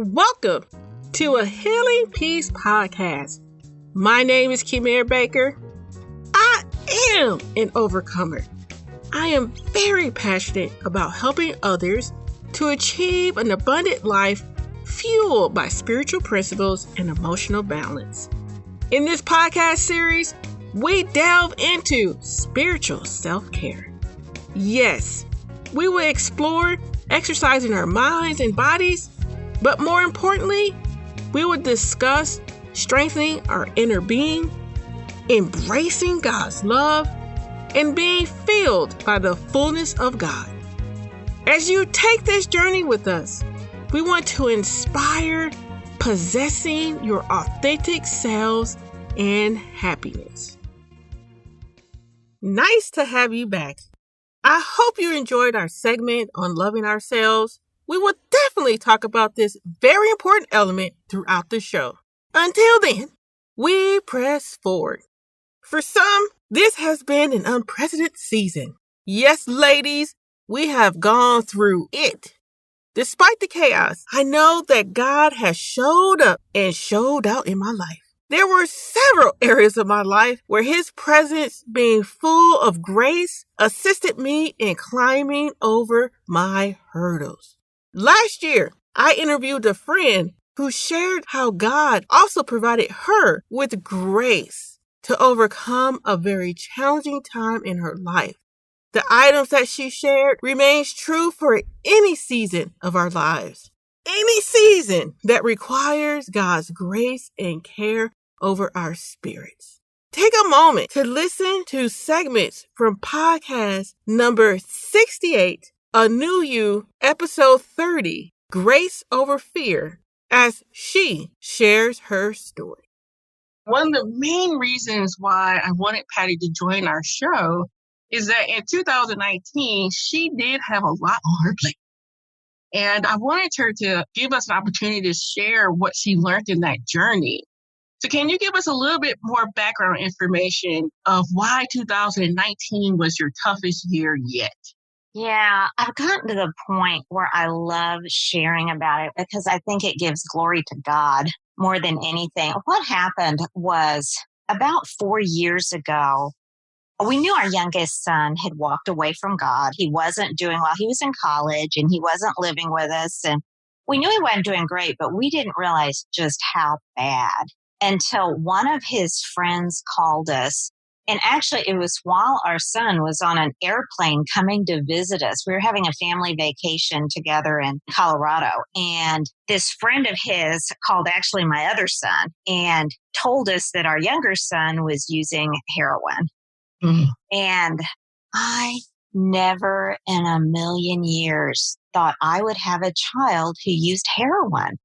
Welcome to a Healing Peace podcast. My name is Kimera Baker. I am an overcomer. I am very passionate about helping others to achieve an abundant life fueled by spiritual principles and emotional balance. In this podcast series, we delve into spiritual self-care. Yes, we will explore exercising our minds and bodies, but more importantly, we will discuss strengthening our inner being, embracing God's love, and being filled by the fullness of God. As you take this journey with us, we want to inspire possessing your authentic selves and happiness. Nice to have you back. I hope you enjoyed our segment on loving ourselves. We will definitely talk about this very important element throughout the show. Until then, we press forward. For some, this has been an unprecedented season. Yes, ladies, we have gone through it. Despite the chaos, I know that God has showed up and showed out in my life. There were several areas of my life where His presence, being full of grace, assisted me in climbing over my hurdles. Last year, I interviewed a friend who shared how God also provided her with grace to overcome a very challenging time in her life. The items that she shared remains true for any season of our lives. Any season that requires God's grace and care over our spirits. Take a moment to listen to segments from podcast number 68, A New You, episode 30, Grace Over Fear, as she shares her story. One of the main reasons why I wanted Patty to join our show is that in 2019, she did have a lot on her plate. And I wanted her to give us an opportunity to share what she learned in that journey. So can you give us a little bit more background information of why 2019 was your toughest year yet? Yeah, I've gotten to the point where I love sharing about it because I think it gives glory to God more than anything. What happened was about 4 years ago, we knew our youngest son had walked away from God. He wasn't doing well. He was in college and he wasn't living with us. And we knew he wasn't doing great, but we didn't realize just how bad until one of his friends called us. And actually, it was while our son was on an airplane coming to visit us. We were having a family vacation together in Colorado. And this friend of his called actually my other son and told us that our younger son was using heroin. Mm-hmm. And I never in a million years thought I would have a child who used heroin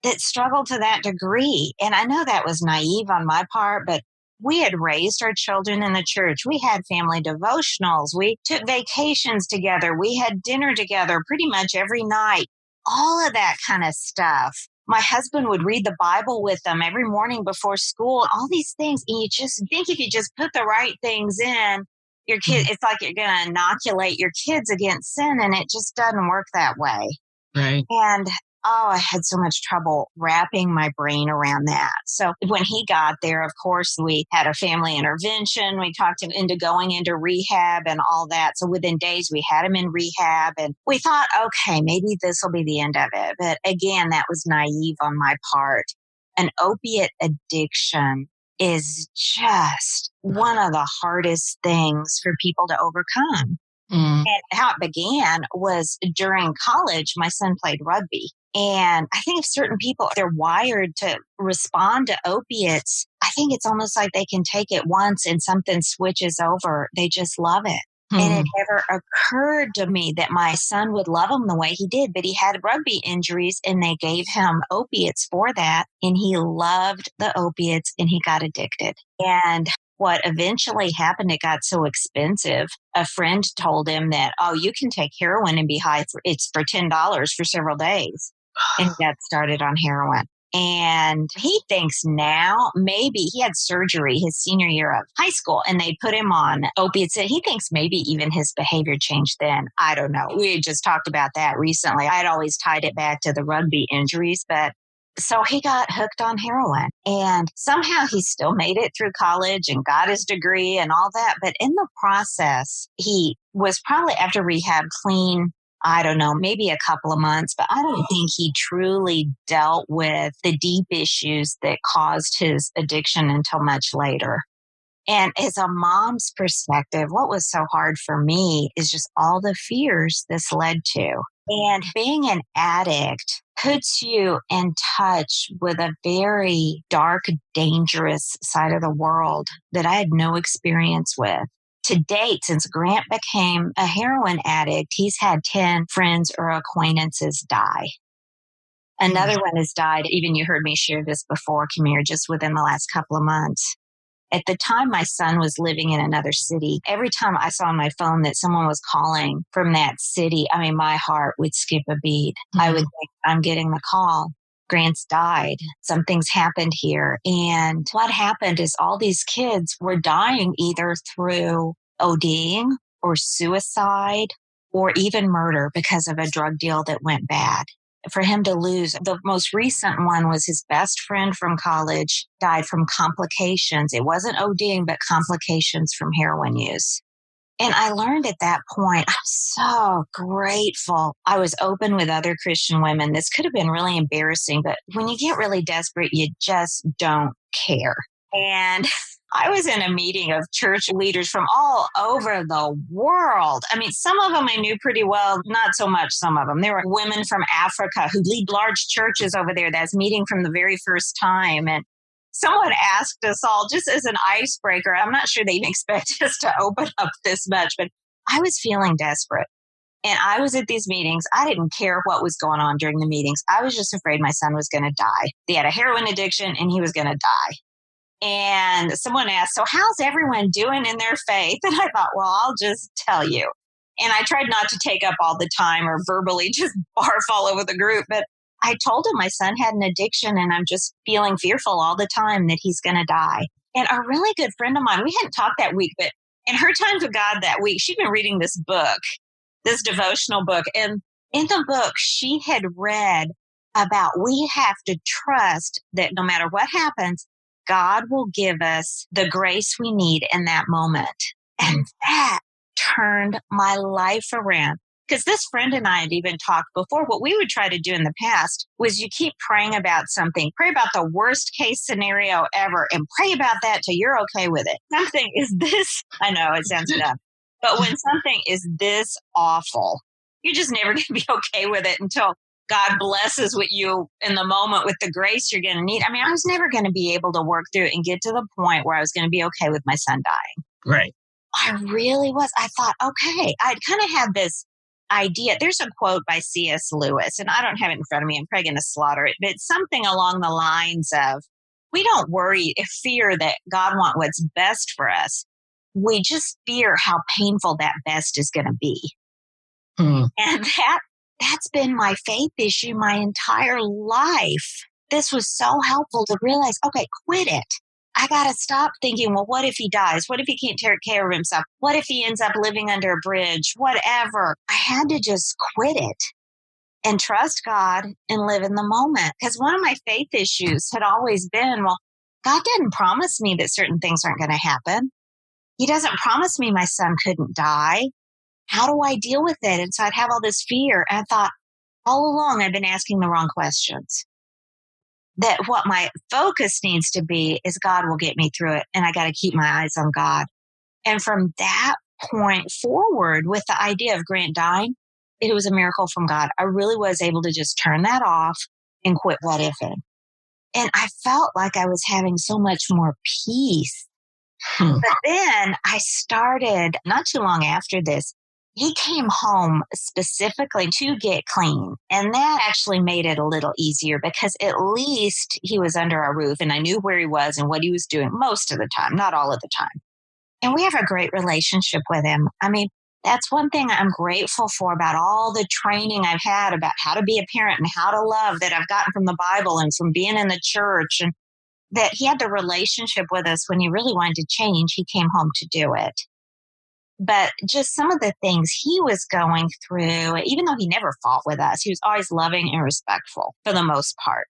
that struggled to that degree. And I know that was naive on my part, but we had raised our children in the church. We had family devotionals. We took vacations together. We had dinner together pretty much every night. All of that kind of stuff. My husband would read the Bible with them every morning before school. All these things. And you just think if you just put the right things in, your kid, it's like you're going to inoculate your kids against sin. And it just doesn't work that way. Right. And I had so much trouble wrapping my brain around that. So when he got there, of course, we had a family intervention. We talked him into going into rehab and all that. So within days, we had him in rehab and we thought, okay, maybe this will be the end of it. But again, that was naive on my part. An opiate addiction is just one of the hardest things for people to overcome. And how it began was during college, my son played rugby. And I think if certain people, they're wired to respond to opiates, I think it's almost like they can take it once and something switches over. They just love it. And it never occurred to me that my son would love him the way he did, but he had rugby injuries and they gave him opiates for that. And he loved the opiates and he got addicted. And what eventually happened, it got so expensive. A friend told him that, oh, you can take heroin and be high. It's for $10 for several days. And he got started on heroin. And he thinks now maybe he had surgery his senior year of high school and they put him on opiates. And he thinks maybe even his behavior changed then. I don't know. We had just talked about that recently. I'd always tied it back to the rugby injuries, but so he got hooked on heroin and somehow he still made it through college and got his degree and all that. But in the process, he was probably after rehab clean, I don't know, maybe a couple of months, but I don't think he truly dealt with the deep issues that caused his addiction until much later. And as a mom's perspective, what was so hard for me is just all the fears this led to. And being an addict puts you in touch with a very dark, dangerous side of the world that I had no experience with. To date, since Grant became a heroin addict, he's had 10 friends or acquaintances die. Another one has died. Even you heard me share this before, Kamir, just within the last couple of months. At the time, my son was living in another city. Every time I saw on my phone that someone was calling from that city, I mean, my heart would skip a beat. I would think, I'm getting the call. Grant's died. Something's happened here. And what happened is all these kids were dying either through ODing or suicide or even murder because of a drug deal that went bad. For him to lose, the most recent one was his best friend from college died from complications. It wasn't ODing, but complications from heroin use. And I learned at that point, I'm so grateful. I was open with other Christian women. This could have been really embarrassing, but when you get really desperate, you just don't care. And I was in a meeting of church leaders from all over the world. I mean, some of them I knew pretty well, not so much some of them. There were women from Africa who lead large churches over there that's meeting from the very first time. And someone asked us all, just as an icebreaker, I'm not sure they even expect us to open up this much, but I was feeling desperate. And I was at these meetings. I didn't care what was going on during the meetings. I was just afraid my son was going to die. He had a heroin addiction and he was going to die. And someone asked, so how's everyone doing in their faith? And I thought, well, I'll just tell you. And I tried not to take up all the time or verbally just barf all over the group. But I told him my son had an addiction and I'm just feeling fearful all the time that he's going to die. And a really good friend of mine, we hadn't talked that week, but in her time with God that week, she'd been reading this book, this devotional book. And in the book, she had read about we have to trust that no matter what happens, God will give us the grace we need in that moment. And that turned my life around. Because this friend and I had even talked before, what we would try to do in the past was you keep praying about something, pray about the worst case scenario ever, and pray about that till you're okay with it. Something is this, I know it sounds dumb, but when something is this awful, you're just never going to be okay with it until God blesses with you in the moment with the grace you're going to need. I mean, I was never going to be able to work through it and get to the point where I was going to be okay with my son dying. Right. I really was. I thought, okay, I'd kind of had this idea. There's a quote by C.S. Lewis, and I don't have it in front of me. I'm probably going to slaughter it, but it's something along the lines of, we don't worry if fear that God wants what's best for us. We just fear how painful that best is going to be. And that's been my faith issue my entire life. This was so helpful to realize, okay, quit it. I got to stop thinking, well, what if he dies? What if he can't take care of himself? What if he ends up living under a bridge? Whatever. I had to just quit it and trust God and live in the moment. Because one of my faith issues had always been, well, God didn't promise me that certain things aren't going to happen. He doesn't promise me my son couldn't die. How do I deal with it? And so I'd have all this fear. And I thought, all along, I've been asking the wrong questions. That what my focus needs to be is God will get me through it. And I got to keep my eyes on God. And from that point forward, with the idea of Grant dying, it was a miracle from God. I really was able to just turn that off and quit what ifing. And I felt like I was having so much more peace. But then I started, not too long after this, he came home specifically to get clean. And that actually made it a little easier because at least he was under our roof and I knew where he was and what he was doing most of the time, not all of the time. And we have a great relationship with him. I mean, That's one thing I'm grateful for about all the training I've had about how to be a parent and how to love that I've gotten from the Bible and from being in the church, and that he had the relationship with us when he really wanted to change. He came home to do it. But just some of the things he was going through, even though he never fought with us, he was always loving and respectful for the most part.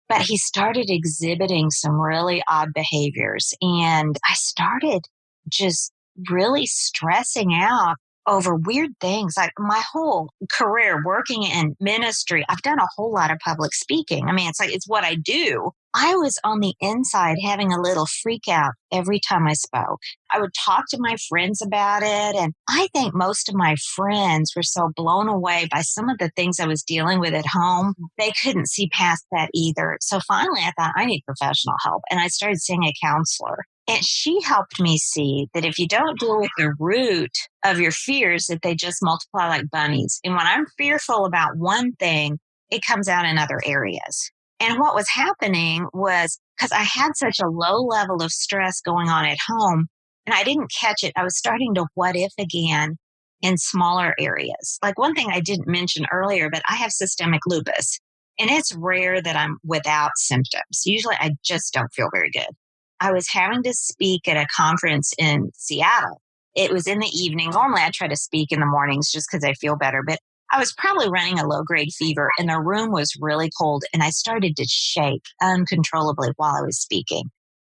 But he started exhibiting some really odd behaviors. And I started just really stressing out over weird things. Like my whole career working in ministry, I've done a whole lot of public speaking. I mean, it's what I do. I was on the inside having a little freak out every time I spoke. I would talk to my friends about it. And I think most of my friends were so blown away by some of the things I was dealing with at home, they couldn't see past that either. So finally, I thought I need professional help. And I started seeing a counselor. And she helped me see that if you don't deal with the root of your fears, that they just multiply like bunnies. And when I'm fearful about one thing, it comes out in other areas. And what was happening was because I had such a low level of stress going on at home and I didn't catch it, I was starting to what if again in smaller areas. Like one thing I didn't mention earlier, but I have systemic lupus and it's rare that I'm without symptoms. Usually I just don't feel very good. I was having to speak at a conference in Seattle. It was in the evening. Normally I try to speak in the mornings just because I feel better, but I was probably running a low-grade fever and the room was really cold and I started to shake uncontrollably while I was speaking.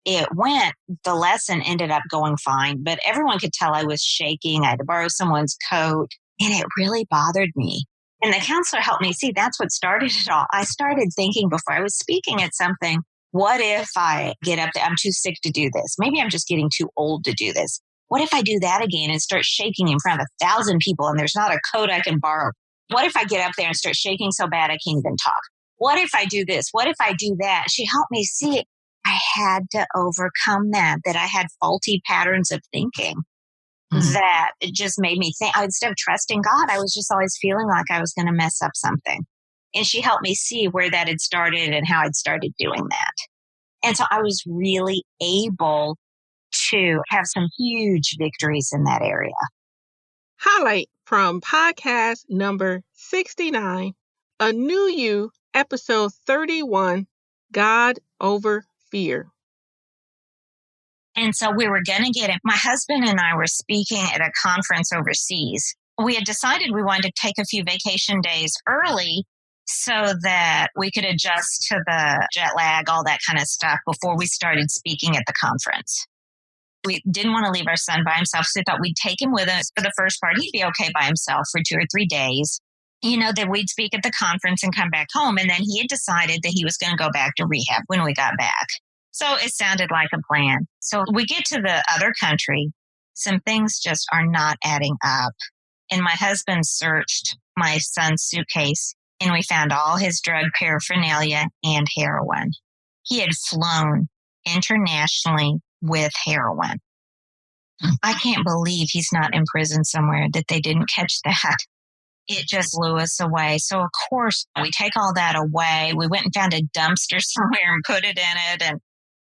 The lesson ended up going fine, but everyone could tell I was shaking. I had to borrow someone's coat and it really bothered me. And the counselor helped me see that's what started it all. I started thinking before I was speaking at something, what if I get up there? I'm too sick to do this. Maybe I'm just getting too old to do this. What if I do that again and start shaking in front of 1,000 people and there's not a coat I can borrow? What if I get up there and start shaking so bad I can't even talk? What if I do this? What if I do that? She helped me see it. I had to overcome that I had faulty patterns of thinking that it just made me think. Instead of trusting God, I was just always feeling like I was going to mess up something. And she helped me see where that had started and how I'd started doing that. And so I was really able to have some huge victories in that area. Highlight from podcast number 69, A New You, episode 31, God Over Fear. And so we were going to get it. My husband and I were speaking at a conference overseas. We had decided we wanted to take a few vacation days early so that we could adjust to the jet lag, all that kind of stuff before we started speaking at the conference. We didn't want to leave our son by himself, so we thought we'd take him with us for the first part. He'd be okay by himself for 2 or 3 days. That we'd speak at the conference and come back home. And then he had decided that he was going to go back to rehab when we got back. So it sounded like a plan. So we get to the other country. Some things just are not adding up. And my husband searched my son's suitcase and we found all his drug paraphernalia and heroin. He had flown internationally with heroin. I can't believe he's not in prison somewhere, that they didn't catch that. It just blew us away. So, of course, we take all that away. We went and found a dumpster somewhere and put it in it. And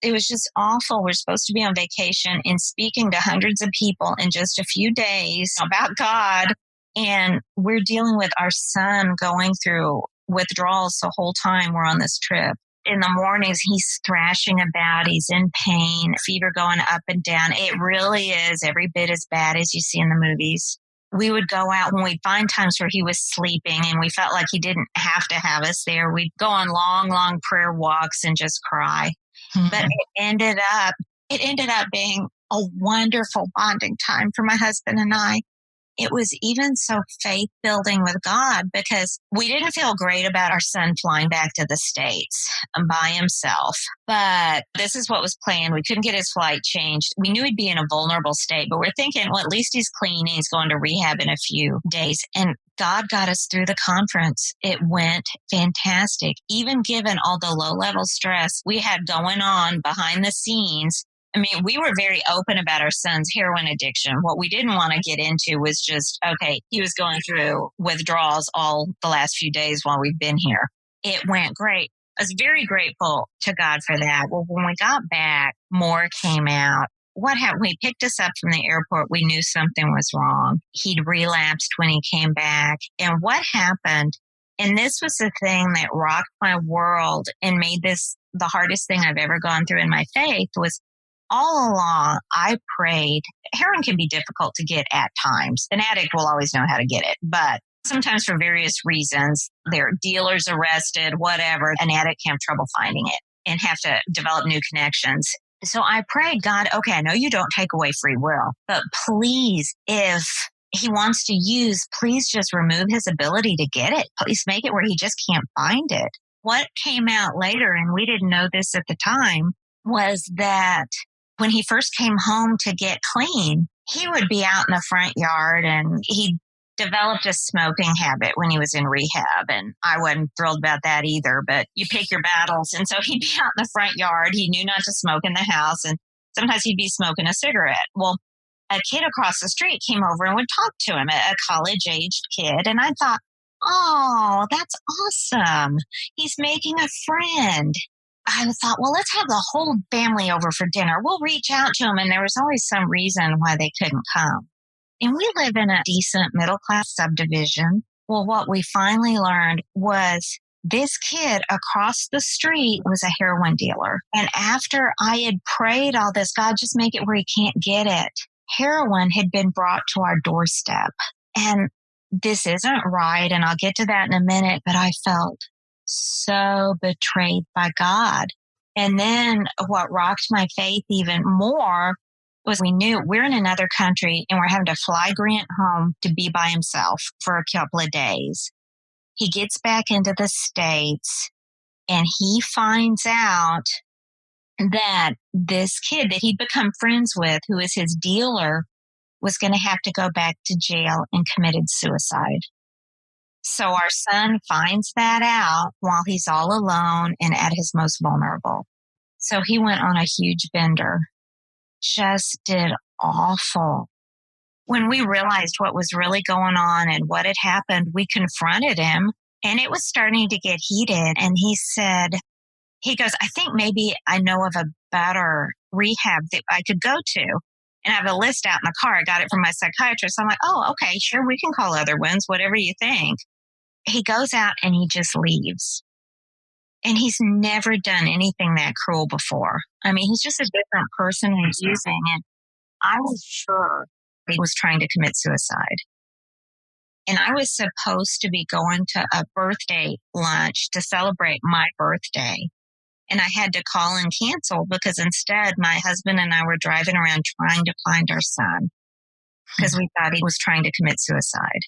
it was just awful. We're supposed to be on vacation and speaking to hundreds of people in just a few days about God. And we're dealing with our son going through withdrawals the whole time we're on this trip. In the mornings, he's thrashing about. He's in pain, fever going up and down. It really is every bit as bad as you see in the movies. We would go out when we'd find times where he was sleeping and we felt like he didn't have to have us there. We'd go on long, long prayer walks and just cry. But it ended up being a wonderful bonding time for my husband and I. It was even so faith building with God because we didn't feel great about our son flying back to the States by himself. But this is what was planned. We couldn't get his flight changed. We knew he'd be in a vulnerable state, but we're thinking, well, at least he's clean. He's going to rehab in a few days. And God got us through the conference. It went fantastic. Even given all the low level stress we had going on behind the scenes, I mean, we were very open about our son's heroin addiction. What we didn't want to get into was just, okay, he was going through withdrawals all the last few days while we've been here. It went great. I was very grateful to God for that. Well, when we got back, more came out. what happened? He picked us up from the airport. We knew something was wrong. He'd relapsed when he came back. And what happened, and this was the thing that rocked my world and made this the hardest thing I've ever gone through in my faith, was all along I prayed. Heroin can be difficult to get at times. An addict will always know how to get it, but sometimes for various reasons, there are dealers arrested, whatever, an addict can have trouble finding it and have to develop new connections. So I prayed, God, okay, I know you don't take away free will, but please, if he wants to use, please just remove his ability to get it. Please make it where he just can't find it. What came out later, and we didn't know this at the time, was that when he first came home to get clean, he would be out in the front yard, and he developed a smoking habit when he was in rehab. And I wasn't thrilled about that either, but you pick your battles. And so he'd be out in the front yard. He knew not to smoke in the house. And sometimes he'd be smoking a cigarette. Well, a kid across the street came over and would talk to him, a college-aged kid. And I thought, oh, that's awesome. He's making a friend. I thought, well, let's have the whole family over for dinner. We'll reach out to him. And there was always some reason why they couldn't come. And we live in a decent middle-class subdivision. Well, what we finally learned was this kid across the street was a heroin dealer. And after I had prayed all this, God, just make it where he can't get it, heroin had been brought to our doorstep. And this isn't right, and I'll get to that in a minute, but I felt so betrayed by God. And then what rocked my faith even more was we knew we're in another country and we're having to fly Grant home to be by himself for a couple of days. He gets back into the States and he finds out that this kid that he'd become friends with, who is his dealer, was going to have to go back to jail and committed suicide. So our son finds that out while he's all alone and at his most vulnerable. So he went on a huge bender. Just did awful. When we realized what was really going on and what had happened, we confronted him, and it was starting to get heated. And he said, he goes, I think maybe I know of a better rehab that I could go to. And I have a list out in the car. I got it from my psychiatrist. I'm like, oh, okay, sure, we can call other ones, whatever you think. He goes out and he just leaves. And he's never done anything that cruel before. I mean, he's just a different person who's using it. I was sure he was trying to commit suicide. And I was supposed to be going to a birthday lunch to celebrate my birthday. And I had to call and cancel because instead my husband and I were driving around trying to find our son because we thought he was trying to commit suicide.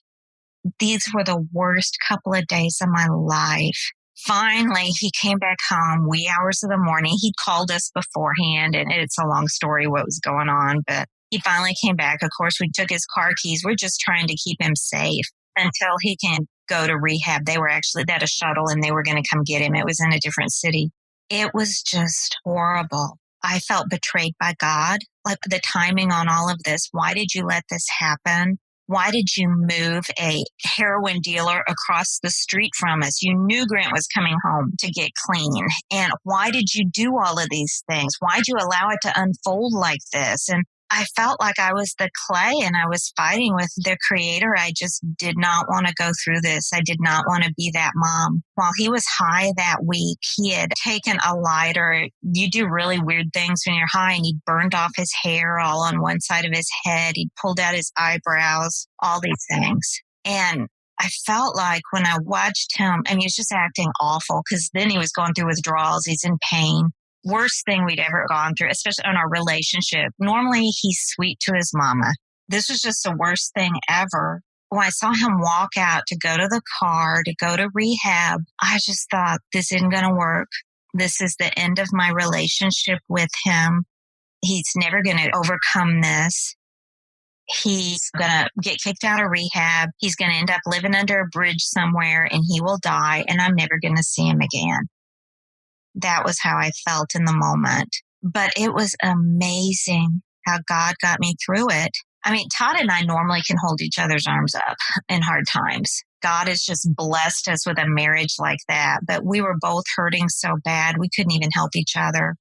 These were the worst couple of days of my life. Finally, he came back home wee hours of the morning. He called us beforehand, and it's a long story what was going on, but he finally came back. Of course, we took his car keys. We're just trying to keep him safe until he can go to rehab. They were actually at a shuttle, and they were going to come get him. It was in a different city. It was just horrible. I felt betrayed by God, like the timing on all of this. Why did you let this happen? Why did you move a heroin dealer across the street from us? You knew Grant was coming home to get clean. And why did you do all of these things? Why'd you allow it to unfold like this? And I felt like I was the clay and I was fighting with the creator. I just did not want to go through this. I did not want to be that mom. While he was high that week, he had taken a lighter. You do really weird things when you're high, and he burned off his hair all on one side of his head. He pulled out his eyebrows, all these things. And I felt like when I watched him, and he was just acting awful because then he was going through withdrawals. He's in pain. Worst thing we'd ever gone through, especially in our relationship. Normally, he's sweet to his mama. This was just the worst thing ever. When I saw him walk out to go to the car, to go to rehab, I just thought, this isn't going to work. This is the end of my relationship with him. He's never going to overcome this. He's going to get kicked out of rehab. He's going to end up living under a bridge somewhere, and he will die, and I'm never going to see him again. That was how I felt in the moment. But it was amazing how God got me through it. I mean, Todd and I normally can hold each other's arms up in hard times. God has just blessed us with a marriage like that. But we were both hurting so bad, we couldn't even help each other.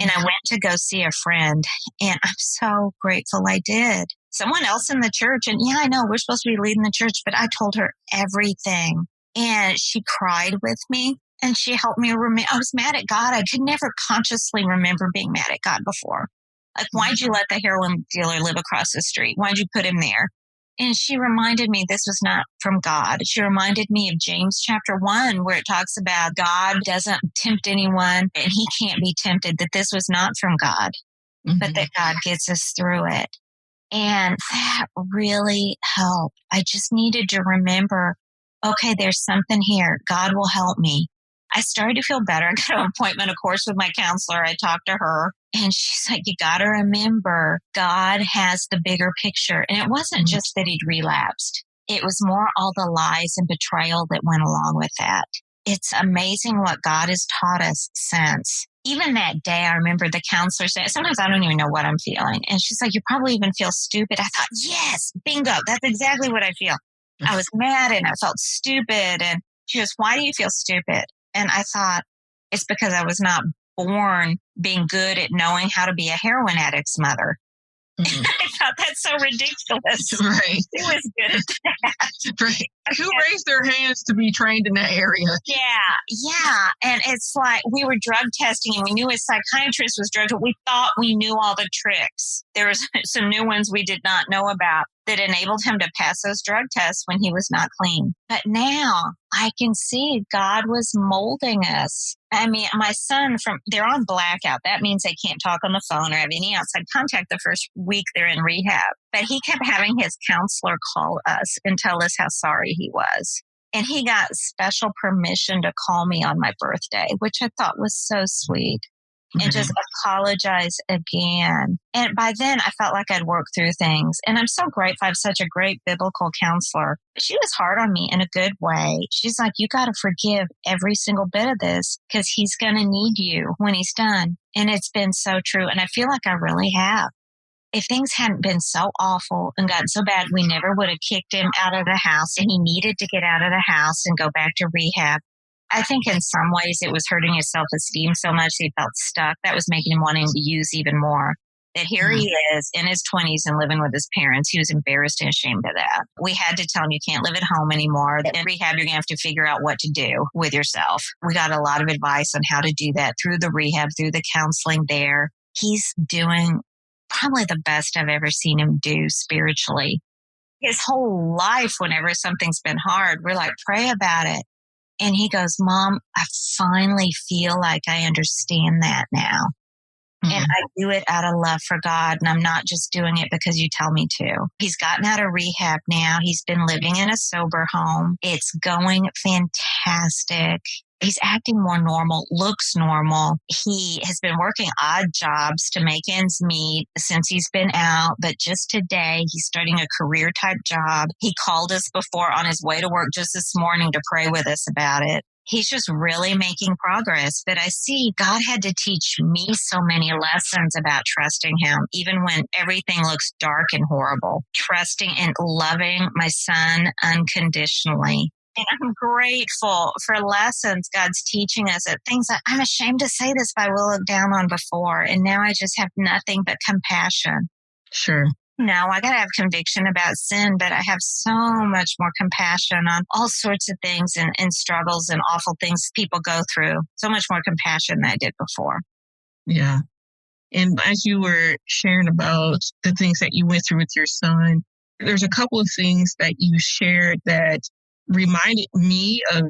And I went to go see a friend, and I'm so grateful I did. Someone else in the church, and yeah, I know we're supposed to be leading the church, but I told her everything. And she cried with me, and she helped me remember. I was mad at God. I could never consciously remember being mad at God before. Like, why'd you let the heroin dealer live across the street? Why'd you put him there? And she reminded me this was not from God. She reminded me of James chapter 1, where it talks about God doesn't tempt anyone and he can't be tempted, that this was not from God, but that God gets us through it. And that really helped. I just needed to remember, okay, there's something here. God will help me. I started to feel better. I got an appointment, of course, with my counselor. I talked to her, and she's like, you got to remember, God has the bigger picture. And it wasn't just that he'd relapsed. It was more all the lies and betrayal that went along with that. It's amazing what God has taught us since. Even that day, I remember the counselor saying, sometimes I don't even know what I'm feeling. And she's like, you probably even feel stupid. I thought, yes, bingo. That's exactly what I feel. I was mad and I felt stupid. And she goes, why do you feel stupid? And I thought, it's because I was not born being good at knowing how to be a heroin addict's mother. Mm-hmm. I thought that's so ridiculous. Right. Who was good at that? Right. Who raised their hands to be trained in that area? Yeah. And it's like we were drug testing and we knew a psychiatrist was drug testing. We thought we knew all the tricks. There was some new ones we did not know about that enabled him to pass those drug tests when he was not clean. But now I can see God was molding us. I mean, my son, they're on blackout. That means they can't talk on the phone or have any outside contact the first week they're in rehab. But he kept having his counselor call us and tell us how sorry he was. And he got special permission to call me on my birthday, which I thought was so sweet. And just apologize again. And by then I felt like I'd worked through things. And I'm so grateful I have such a great biblical counselor. She was hard on me in a good way. She's like, you got to forgive every single bit of this because he's going to need you when he's done. And it's been so true. And I feel like I really have. If things hadn't been so awful and gotten so bad, we never would have kicked him out of the house. And he needed to get out of the house and go back to rehab. I think in some ways it was hurting his self-esteem so much he felt stuck. That was making him wanting to use even more. That here he is in his 20s and living with his parents. He was embarrassed and ashamed of that. We had to tell him you can't live at home anymore. In rehab, you're going to have to figure out what to do with yourself. We got a lot of advice on how to do that through the rehab, through the counseling there. He's doing probably the best I've ever seen him do spiritually. His whole life, whenever something's been hard, we're like, pray about it. And he goes, Mom, I finally feel like I understand that now. Mm-hmm. And I do it out of love for God. And I'm not just doing it because you tell me to. He's gotten out of rehab now. He's been living in a sober home. It's going fantastic. He's acting more normal, looks normal. He has been working odd jobs to make ends meet since he's been out. But just today, he's starting a career type job. He called us before on his way to work just this morning to pray with us about it. He's just really making progress. But I see God had to teach me so many lessons about trusting him, even when everything looks dark and horrible. Trusting and loving my son unconditionally. And I'm grateful for lessons God's teaching us at things that I'm ashamed to say this, but I will look down on before. And now I just have nothing but compassion. Sure. Now I got to have conviction about sin, but I have so much more compassion on all sorts of things and struggles and awful things people go through. So much more compassion than I did before. Yeah. And as you were sharing about the things that you went through with your son, there's a couple of things that you shared that reminded me of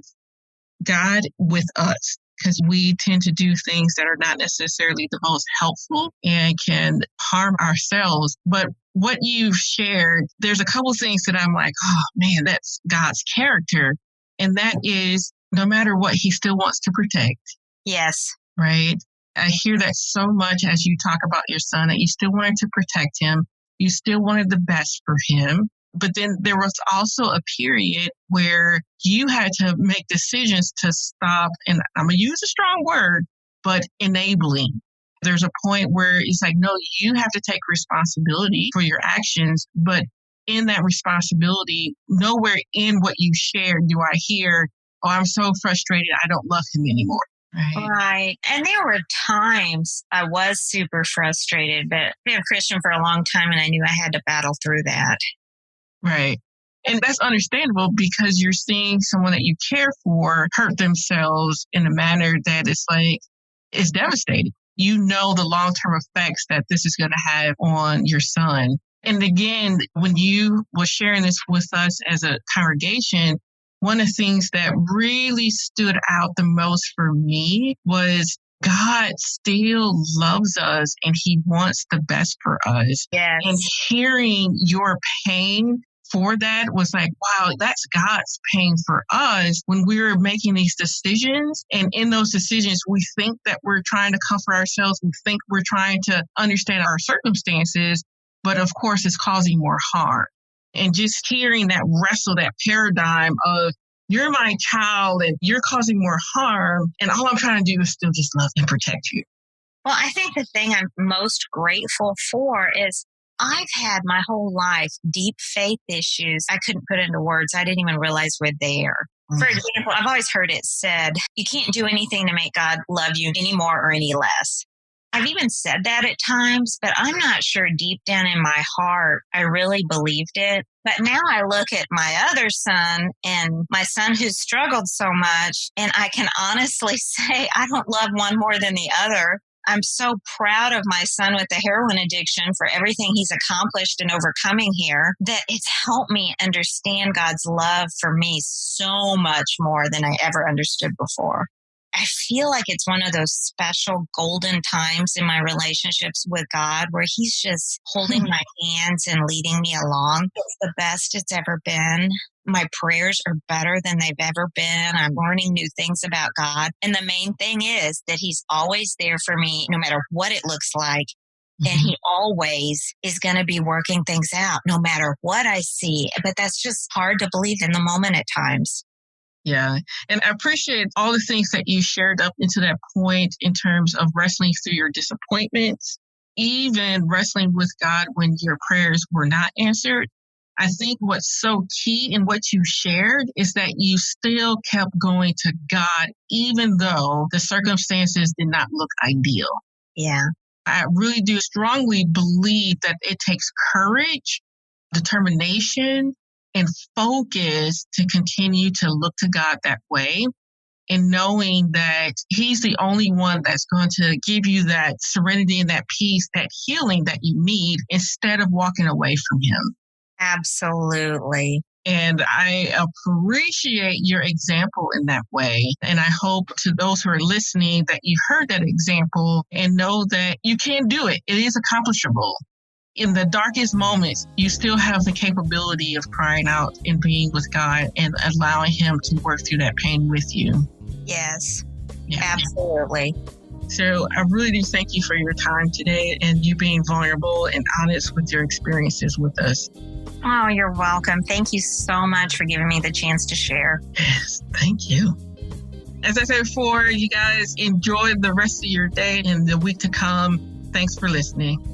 God with us, because we tend to do things that are not necessarily the most helpful and can harm ourselves. But what you've shared, there's a couple of things that I'm like, oh man, that's God's character. And that is, no matter what, he still wants to protect. Yes. Right? I hear that so much as you talk about your son, that you still wanted to protect him. You still wanted the best for him. But then there was also a period where you had to make decisions to stop, and I'm going to use a strong word, but enabling. There's a point where it's like, no, you have to take responsibility for your actions. But in that responsibility, nowhere in what you shared do I hear, oh, I'm so frustrated, I don't love him anymore. Right. Right. And there were times I was super frustrated, but I've been a Christian for a long time and I knew I had to battle through that. Right. And that's understandable because you're seeing someone that you care for hurt themselves in a manner that is devastating. You know the long-term effects that this is going to have on your son. And again, when you were sharing this with us as a congregation, one of the things that really stood out the most for me was God still loves us and he wants the best for us. Yes. And hearing your pain for that was like, wow, that's God's pain for us when we're making these decisions. And in those decisions, we think that we're trying to comfort ourselves. We think we're trying to understand our circumstances, but of course it's causing more harm. And just hearing that wrestle, that paradigm of you're my child and you're causing more harm. And all I'm trying to do is still just love and protect you. Well, I think the thing I'm most grateful for is I've had my whole life deep faith issues. I couldn't put into words. I didn't even realize were there. For example, I've always heard it said, you can't do anything to make God love you any more or any less. I've even said that at times, but I'm not sure deep down in my heart I really believed it. But now I look at my other son and my son who's struggled so much, and I can honestly say I don't love one more than the other. I'm so proud of my son with the heroin addiction for everything he's accomplished and overcoming here that it's helped me understand God's love for me so much more than I ever understood before. I feel like it's one of those special golden times in my relationships with God where he's just holding my hands and leading me along. It's the best it's ever been. My prayers are better than they've ever been. I'm learning new things about God. And the main thing is that he's always there for me, no matter what it looks like. And he always is going to be working things out, no matter what I see. But that's just hard to believe in the moment at times. Yeah. And I appreciate all the things that you shared up into that point in terms of wrestling through your disappointments, even wrestling with God when your prayers were not answered. I think what's so key in what you shared is that you still kept going to God, even though the circumstances did not look ideal. Yeah. I really do strongly believe that it takes courage, determination, and focus to continue to look to God that way, and knowing that he's the only one that's going to give you that serenity and that peace, that healing that you need instead of walking away from him. Absolutely. And I appreciate your example in that way. And I hope to those who are listening that you heard that example and know that you can do it. It is accomplishable. In the darkest moments, you still have the capability of crying out and being with God and allowing him to work through that pain with you. Yes, Yeah. absolutely. So I really do thank you for your time today and you being vulnerable and honest with your experiences with us. Oh, you're welcome. Thank you so much for giving me the chance to share. Yes, thank you. As I said before, you guys enjoy the rest of your day and the week to come. Thanks for listening.